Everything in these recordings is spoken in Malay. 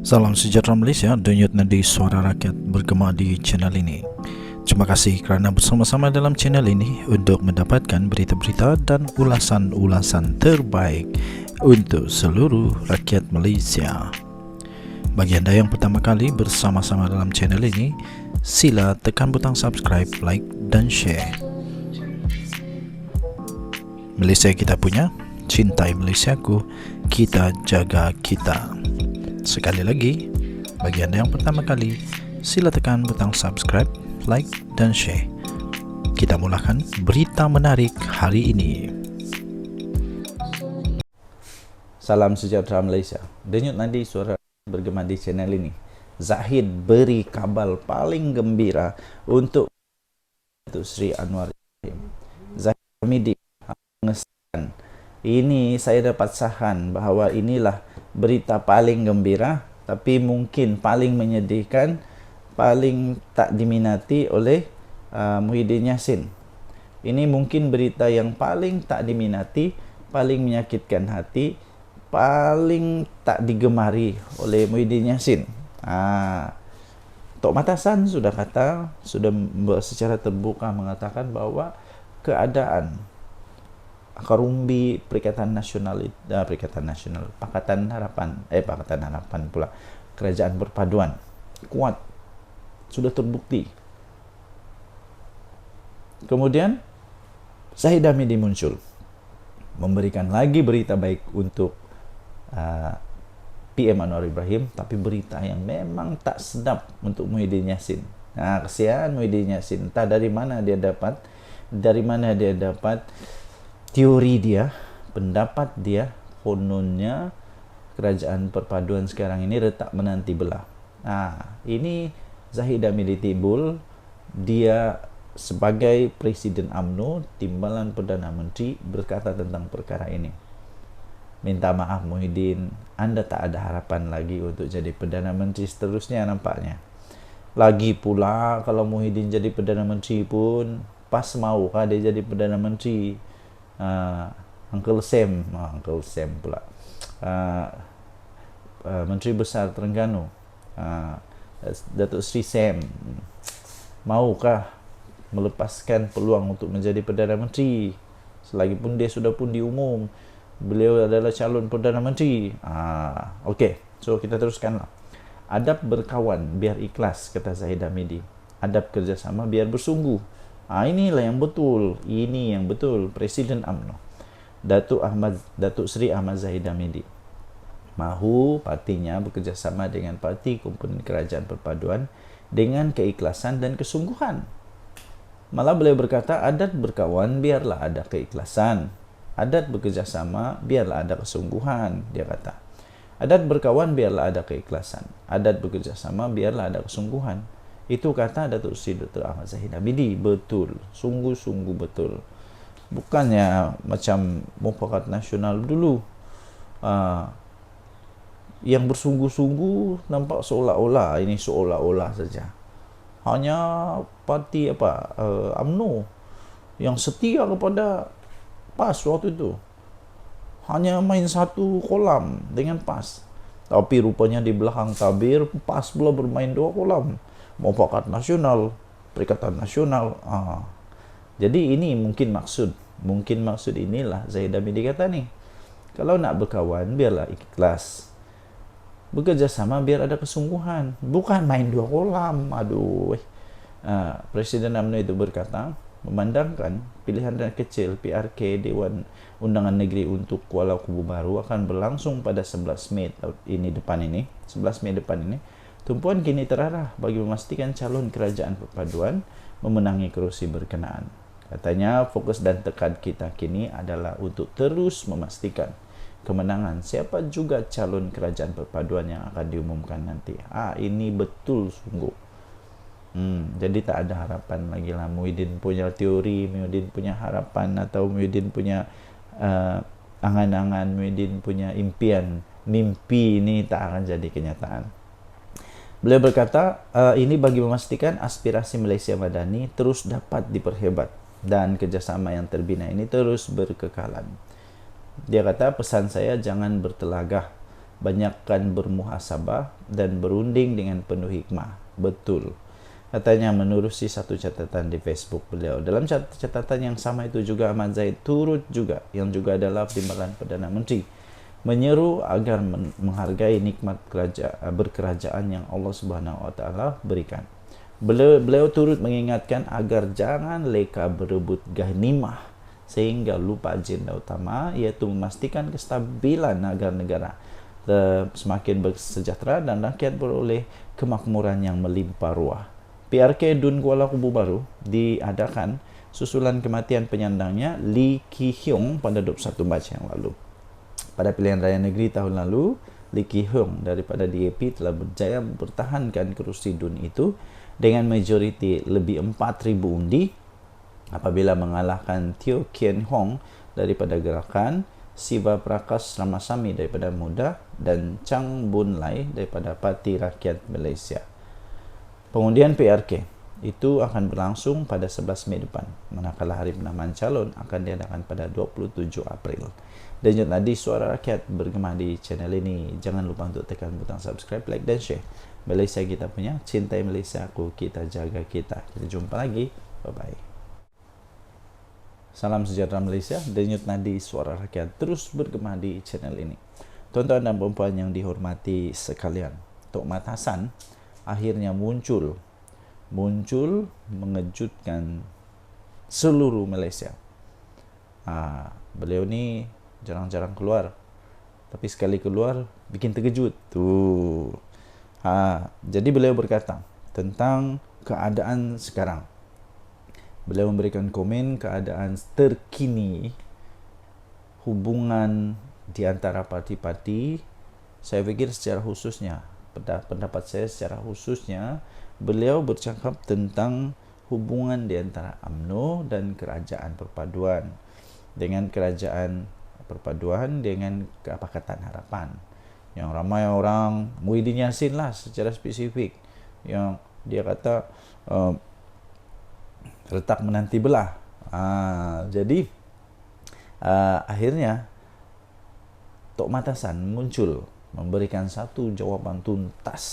Salam sejahtera Malaysia, denyut nadi suara rakyat bergema di channel ini. Terima kasih kerana bersama-sama dalam channel ini untuk mendapatkan berita-berita dan ulasan-ulasan terbaik untuk seluruh rakyat Malaysia. Bagi anda yang pertama kali bersama-sama dalam channel ini, sila tekan butang subscribe, like dan share. Malaysia kita punya, cintai Malaysiaku, kita jaga kita. Sekali lagi, bagi anda yang pertama kali, sila tekan butang subscribe, like dan share. Kita mulakan berita menarik hari ini. Salam sejahtera Malaysia. Denyut nadi suara bergema di channel ini. Zahid beri kabar paling gembira untuk Datuk Seri Anwar Ibrahim. Zahid Hamidi mengesahkan, ini saya dapat sahan bahawa inilah berita paling gembira, tapi mungkin paling menyedihkan, paling tak diminati oleh Muhyiddin Yassin. Ini mungkin berita yang paling tak diminati, paling menyakitkan hati, paling tak digemari oleh Muhyiddin Yassin. Tok Matasan sudah secara terbuka mengatakan bahawa keadaan Akarumbi Pakatan Harapan pula, Kerajaan Perpaduan kuat, sudah terbukti. Kemudian Zahid Hamidi muncul memberikan lagi berita baik untuk PM Anwar Ibrahim, tapi berita yang memang tak sedap untuk Muhyiddin Yassin. Kesian Muhyiddin Yassin, entah dari mana dia dapat teori dia, pendapat dia, kononnya Kerajaan Perpaduan sekarang ini retak menanti belah. Ini Zahid Hamidi timbul, dia sebagai Presiden UMNO, Timbalan Perdana Menteri, berkata tentang perkara ini. Minta maaf Muhyiddin, anda tak ada harapan lagi untuk jadi Perdana Menteri seterusnya nampaknya. Lagi pula kalau Muhyiddin jadi Perdana Menteri pun, pas maukah dia jadi Perdana Menteri? Uncle Sam pula, Menteri Besar Terengganu, Datuk Seri Sam, maukah melepaskan peluang untuk menjadi Perdana Menteri selagipun dia sudah pun diumum beliau adalah calon Perdana Menteri? Okey, so kita teruskanlah. Adab berkawan biar ikhlas, kata Zahid Hamidi. Adab kerjasama biar bersungguh. Inilah yang betul. Ini yang betul. Presiden UMNO Datuk Seri Ahmad Zahid Hamidi mahu partinya bekerjasama dengan parti komponen Kerajaan Perpaduan dengan keikhlasan dan kesungguhan. Malah beliau berkata, adat berkawan biarlah ada keikhlasan, adat bekerjasama biarlah ada kesungguhan. Dia kata, adat berkawan biarlah ada keikhlasan, adat bekerjasama biarlah ada kesungguhan. Itu kata Datuk Seri Dr. Ahmad Zahid Hamidi. Betul, sungguh-sungguh betul. Bukannya macam Mufakat Nasional dulu, yang bersungguh-sungguh nampak seolah-olah saja. Hanya parti UMNO yang setia kepada PAS waktu itu, hanya main satu kolam dengan PAS. Tapi rupanya di belakang tabir PAS pula bermain dua kolam, Mufakat Nasional, Perikatan Nasional. Jadi ini mungkin maksud inilah Zahid Hamidi kata nih, kalau nak berkawan biarlah ikhlas, bekerjasama biar ada kesungguhan, bukan main dua kolam. Presiden UMNO itu berkata, memandangkan pilihan rakyat kecil PRK Dewan Undangan Negeri untuk Kuala Kubu Baru akan berlangsung pada 11 Mei depan ini, tumpuan kini terarah bagi memastikan calon Kerajaan Perpaduan memenangi kerusi berkenaan. Katanya, fokus dan tekad kita kini adalah untuk terus memastikan kemenangan siapa juga calon Kerajaan Perpaduan yang akan diumumkan nanti. Ini betul sungguh. Jadi tak ada harapan lagi lah. Muhyiddin punya teori, Muhyiddin punya harapan, atau Muhyiddin punya angan-angan, Muhyiddin punya impian, mimpi ini tak akan jadi kenyataan. Beliau berkata, ini bagi memastikan aspirasi Malaysia Madani terus dapat diperhebat dan kerjasama yang terbina ini terus berkekalan. Dia kata, pesan saya jangan bertelagah banyakkan bermuhasabah dan berunding dengan penuh hikmah. Betul. Katanya menerusi satu catatan di Facebook beliau. Dalam catatan yang sama itu juga Ahmad Zaid turut juga, yang juga adalah timbalan Perdana Menteri, menyeru agar menghargai nikmat berkerajaan yang Allah Subhanahu Wa Taala berikan. Beliau turut mengingatkan agar jangan leka berebut ghanimah sehingga lupa agenda utama, iaitu memastikan kestabilan agar negara semakin bersejahtera dan rakyat beroleh kemakmuran yang melimpah ruah. PRK Dun Kuala Kubu Baru diadakan susulan kematian penyandangnya Lee Ki Hyong pada 21 Mac yang lalu. Pada pilihan raya negeri tahun lalu, Lee Ki Hyong daripada DAP telah berjaya mempertahankan kerusi Dun itu dengan majoriti lebih 4,000 undi apabila mengalahkan Teo Kien Hong daripada Gerakan, Siva Prakash Ramasamy daripada Muda dan Chang Boon Lai daripada Parti Rakyat Malaysia. Pengundian PRK itu akan berlangsung pada 11 Mei depan, manakala hari penamaan calon akan diadakan pada 27 April. Denyut nadi suara rakyat bergema di channel ini. Jangan lupa untuk tekan butang subscribe, like dan share. Malaysia kita punya, cintai Malaysia aku, kita jaga kita. Kita jumpa lagi. Bye-bye. Salam sejahtera Malaysia. Denyut nadi suara rakyat terus bergema di channel ini. Tuan-tuan dan puan-puan yang dihormati sekalian, Tok Mat Hassan akhirnya muncul mengejutkan seluruh Malaysia. Beliau ni jarang-jarang keluar, tapi sekali keluar bikin terkejut tuh. Jadi beliau berkata tentang keadaan sekarang. Beliau memberikan komen keadaan terkini hubungan di antara parti-parti. Saya fikir secara khususnya, pendapat saya secara khususnya, beliau bercakap tentang hubungan di antara UMNO dan Kerajaan Perpaduan, dengan Kerajaan Perpaduan dengan Pakatan Harapan, yang ramai orang Muhyiddin Yassin lah secara spesifik, yang dia kata retak menanti belah. Jadi akhirnya Tok Mat Hassan muncul memberikan satu jawapan tuntas.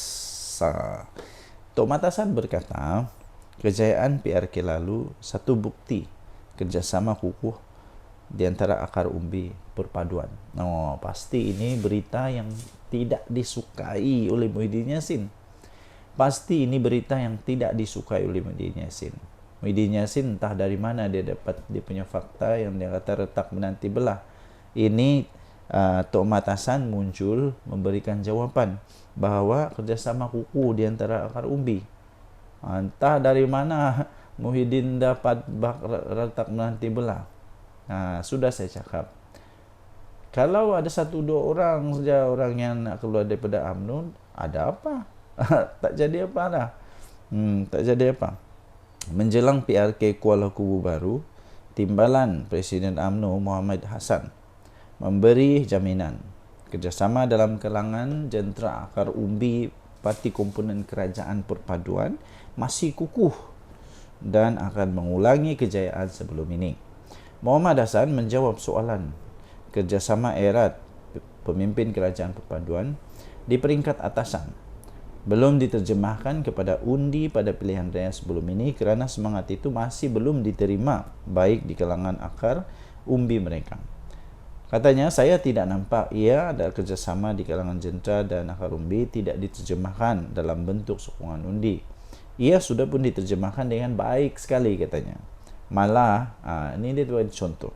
Tok Mat Hassan berkata, kejayaan PRK lalu satu bukti kerjasama kukuh di antara akar umbi perpaduan. Pasti ini berita yang tidak disukai oleh Muhyiddin Yassin. Pasti ini berita yang tidak disukai oleh Muhyiddin Yassin. Muhyiddin Yassin entah dari mana dia dapat dia punya fakta yang dia kata retak menanti belah. Ini Tok Mat Hassan muncul memberikan jawapan bahawa kerjasama kukuh di antara akar umbi. Entah dari mana Muhyiddin dapat retak menanti belah. Sudah saya cakap, kalau ada 1-2 orang saja orang yang nak keluar daripada UMNO, ada apa? Tak jadi apa dah. Tak jadi apa. Menjelang PRK Kuala Kubu Baru, timbalan Presiden UMNO Muhammad Hassan memberi jaminan kerjasama dalam kalangan jentera akar umbi parti komponen Kerajaan Perpaduan masih kukuh dan akan mengulangi kejayaan sebelum ini. Muhammad Hassan menjawab soalan kerjasama erat pemimpin Kerajaan Perpaduan di peringkat atasan belum diterjemahkan kepada undi pada pilihan raya sebelum ini kerana semangat itu masih belum diterima baik di kalangan akar umbi mereka. Katanya, saya tidak nampak ia ada kerjasama di kalangan jentera dan akar umbi tidak diterjemahkan dalam bentuk sokongan undi. Ia sudah pun diterjemahkan dengan baik sekali katanya. Malah, ini dia buat contoh.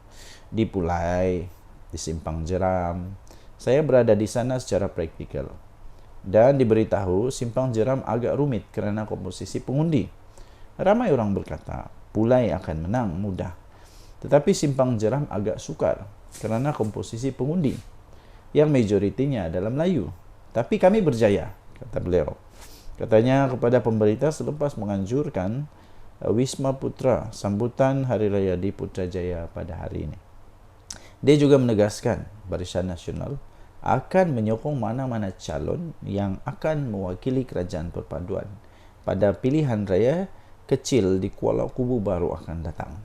Di Pulai, di Simpang Jeram, saya berada di sana secara praktikal. Dan diberitahu Simpang Jeram agak rumit kerana komposisi pengundi. Ramai orang berkata, Pulai akan menang mudah. Tetapi Simpang Jeram agak sukar kerana komposisi pengundi yang majoritinya adalah Melayu. Tapi kami berjaya, kata beliau. Katanya kepada pemberita selepas menganjurkan Wisma Putra sambutan Hari Raya di Putrajaya pada hari ini. Dia juga menegaskan Barisan Nasional akan menyokong mana-mana calon yang akan mewakili Kerajaan Perpaduan pada pilihan raya kecil di Kuala Kubu Baru akan datang.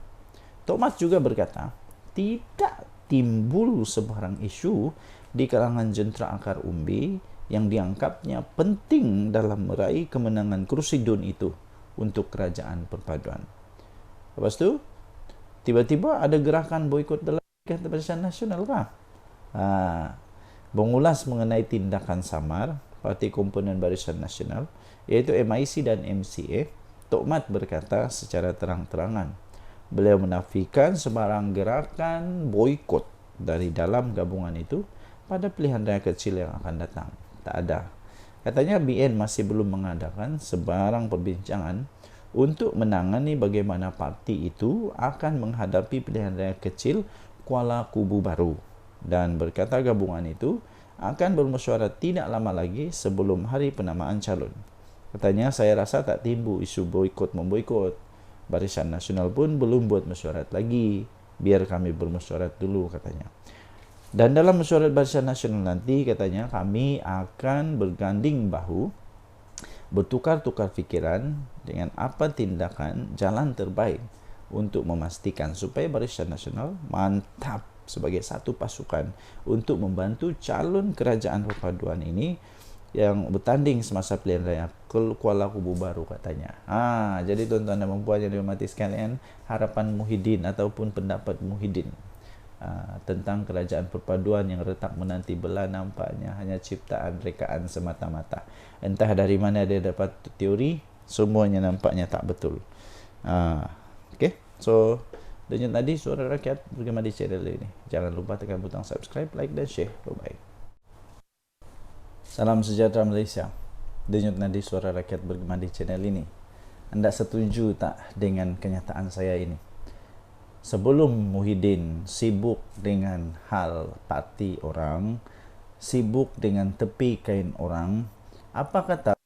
Tok Mat juga berkata, tidak timbul sebarang isu di kalangan jentera akar umbi yang dianggapnya penting dalam meraih kemenangan kerusi DUN itu untuk kerajaan perpaduan. Lepas tu, tiba-tiba ada gerakan boikot dalam Barisan Nasional kah? Mengulas mengenai tindakan samar parti komponen Barisan Nasional iaitu MIC dan MCA, Tok Mat berkata secara terang-terangan, beliau menafikan sebarang gerakan boikot dari dalam gabungan itu pada pilihan raya kecil yang akan datang. Tak ada. Katanya BN masih belum mengadakan sebarang perbincangan untuk menangani bagaimana parti itu akan menghadapi pilihan raya kecil Kuala Kubu Baru, dan berkata gabungan itu akan bermesyuarat tidak lama lagi sebelum hari penamaan calon. Katanya, saya rasa tak timbul isu boikot-memboikot. Barisan Nasional pun belum buat mesyuarat lagi. Biar kami bermesyuarat dulu, katanya. Dan dalam mesyuarat Barisan Nasional nanti, katanya, kami akan berganding bahu, bertukar-tukar fikiran dengan apa tindakan jalan terbaik untuk memastikan supaya Barisan Nasional mantap sebagai satu pasukan untuk membantu calon kerajaan perpaduan ini yang bertanding semasa pilihan raya Kuala Kubu Baru, katanya. Jadi tuan-tuan dan puan yang dihormati sekalian, harapan Muhyiddin ataupun pendapat Muhyiddin tentang kerajaan perpaduan yang retak menanti belah nampaknya hanya ciptaan rekaan semata-mata. Entah dari mana dia dapat teori, semuanya nampaknya tak betul. Okay, so Denyut Nadi Suara Rakyat bergema di channel ini. Jangan lupa tekan butang subscribe, like dan share. Bye-bye. Salam sejahtera Malaysia. Denyut Nadi Suara Rakyat bergema di channel ini. Anda setuju tak dengan kenyataan saya ini? Sebelum Muhyiddin sibuk dengan hal parti orang, sibuk dengan tepi kain orang, apa kata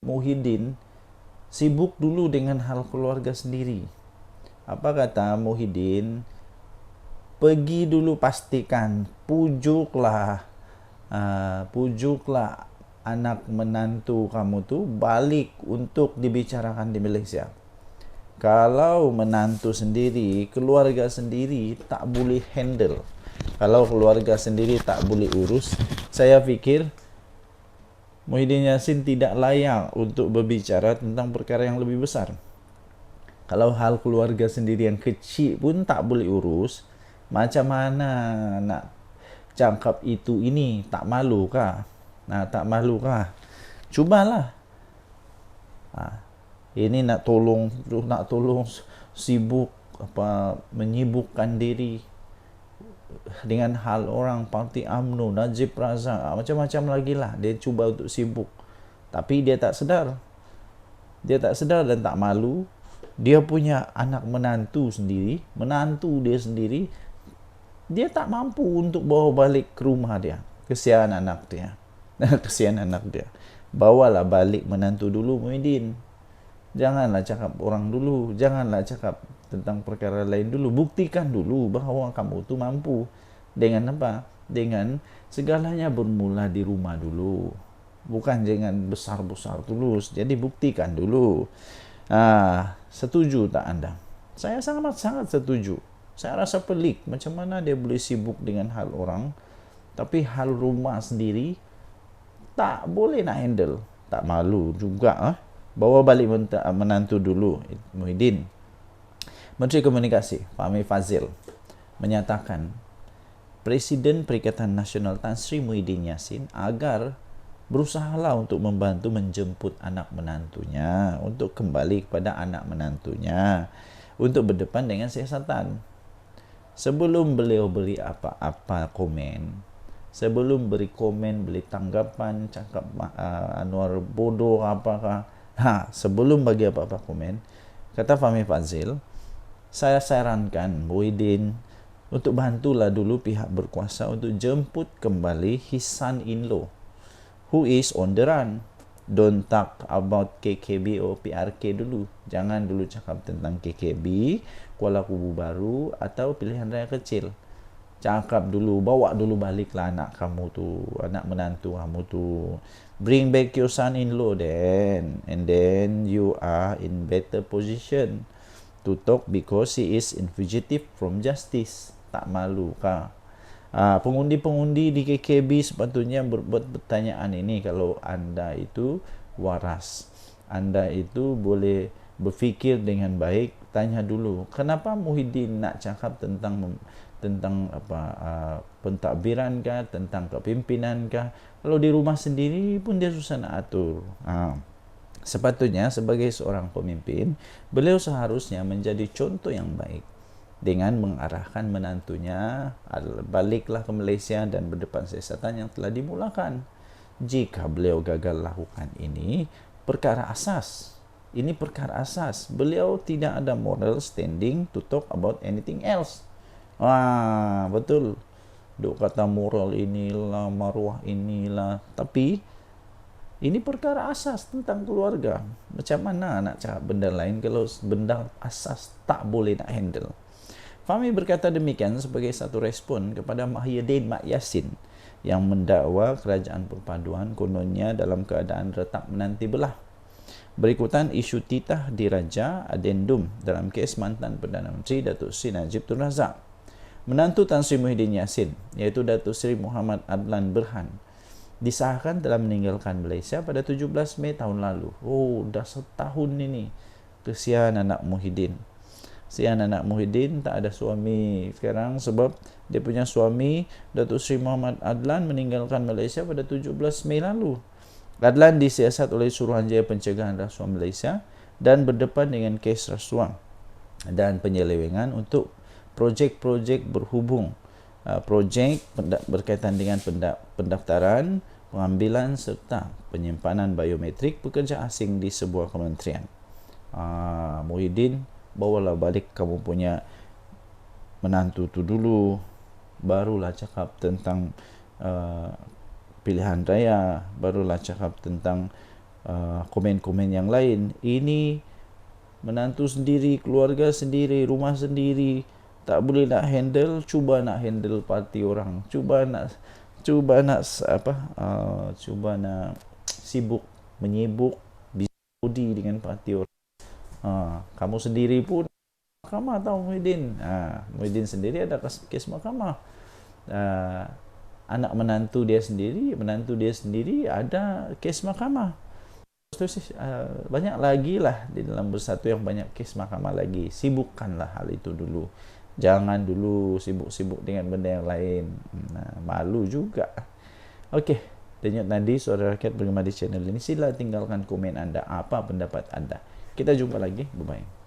Muhyiddin sibuk dulu dengan hal keluarga sendiri? Apa kata Muhyiddin, pergi dulu pastikan, pujuklah anak menantu kamu tu balik untuk dibicarakan di Malaysia. Kalau menantu sendiri, keluarga sendiri tak boleh handle, kalau keluarga sendiri tak boleh urus, saya fikir Muhyiddin Yassin tidak layak untuk berbicara tentang perkara yang lebih besar. Kalau hal keluarga sendiri yang kecil pun tak boleh urus, macam mana nak cakap itu ini? Tak malu kah? Tak malu kah? Cubalah. Ini nak tolong sibuk menyibukkan diri dengan hal orang parti UMNO, Najib Razak, macam-macam lagi lah. Dia cuba untuk sibuk, tapi dia tak sedar. Dia tak sedar dan tak malu. Dia punya anak menantu sendiri, menantu dia sendiri, dia tak mampu untuk bawa balik ke rumah dia. Kesian anak dia. Kesian anak dia. Bawalah balik menantu dulu, Muhyiddin. Janganlah cakap orang dulu. Janganlah cakap tentang perkara lain dulu. Buktikan dulu bahawa kamu tu mampu. Dengan apa? Dengan segalanya bermula di rumah dulu. Bukan jangan besar-besar terus. Jadi buktikan dulu. Setuju tak anda? Saya sangat-sangat setuju. Saya rasa pelik macam mana dia boleh sibuk dengan hal orang, tapi hal rumah sendiri tak boleh nak handle. Tak malu juga. Bawa balik menantu dulu, Muhyiddin. Menteri Komunikasi Fahmi Fadzil menyatakan Presiden Perikatan Nasional Tan Sri Muhyiddin Yassin agar berusahalah untuk membantu menjemput anak menantunya, untuk kembali kepada anak menantunya, untuk berdepan dengan siasatan. Sebelum beliau beri apa-apa komen, sebelum beri komen, beri tanggapan, cakap Anwar bodoh apakah, sebelum bagi apa-apa komen, kata Fahmi Fadzil, saya sarankan Muhyiddin untuk bantulah dulu pihak berkuasa untuk jemput kembali his son-in-law who is on the run. Don't talk about KKB or PRK dulu. Jangan dulu cakap tentang KKB, Kuala Kubu Baru atau pilihan raya kecil. Cakap dulu, bawa dulu baliklah anak kamu tu, anak menantu kamu tu. Bring back your son-in-law then, and then you are in better position to talk because he is in fugitive from justice. Tak malu kah? Pengundi-pengundi di KKB sepatutnya berbuat pertanyaan ini. Kalau anda itu waras, anda itu boleh berfikir dengan baik, tanya dulu kenapa Muhyiddin nak cakap tentang pentadbiran kah, tentang kepimpinan kah. Kalau di rumah sendiri pun dia susah nak atur. Sepatutnya sebagai seorang pemimpin, beliau seharusnya menjadi contoh yang baik dengan mengarahkan menantunya baliklah ke Malaysia dan berdepan siasatan yang telah dimulakan. Jika beliau gagal lakukan ini, perkara asas. Ini perkara asas. Beliau tidak ada moral standing to talk about anything else. Betul. Duk kata moral inilah, maruah inilah. Tapi ini perkara asas tentang keluarga. Macam mana nak cakap benda lain kalau benda asas tak boleh nak handle? Fahmi berkata demikian sebagai satu respon kepada Muhyiddin Mak Yassin yang mendakwa kerajaan perpaduan kononnya dalam keadaan retak menanti belah. Berikutan isu titah diraja adendum dalam kes mantan Perdana Menteri Datuk Seri Najib Tun Razak. Menantu Tan Sri Muhyiddin Yassin, iaitu Datuk Seri Muhammad Adlan Berhan, disahkan telah meninggalkan Malaysia pada 17 Mei tahun lalu. Dah setahun ini. Kesian anak Muhyiddin. Kesian anak Muhyiddin tak ada suami sekarang sebab dia punya suami Datuk Seri Muhammad Adlan meninggalkan Malaysia pada 17 Mei lalu. Adlan disiasat oleh Suruhanjaya Pencegahan Rasuah Malaysia dan berdepan dengan kes rasuah dan penyelewengan untuk projek-projek berhubung, projek berkaitan dengan pendaftaran, pengambilan serta penyimpanan biometrik pekerja asing di sebuah kementerian. Muhyiddin, bawalah balik kamu punya menantu tu dulu, barulah cakap tentang pilihan raya, barulah cakap tentang komen-komen yang lain. Ini menantu sendiri, keluarga sendiri, rumah sendiri, tak boleh nak handle. Cuba nak handle parti orang, cuba nak sibuk menyibuk budi dengan parti orang. Kamu sendiri pun mahkamah tahu Muhyiddin. Muhyiddin sendiri ada kes mahkamah. Anak menantu dia sendiri ada kes mahkamah. Banyak lagi lah di dalam Bersatu yang banyak kes mahkamah lagi. Sibukkanlah hal itu dulu. Jangan dulu sibuk-sibuk dengan benda yang lain. Malu juga. Okey, Denyut Nadi, Suara Rakyat bergema di channel ini. Sila tinggalkan komen anda, apa pendapat anda. Kita jumpa lagi. Bye-bye.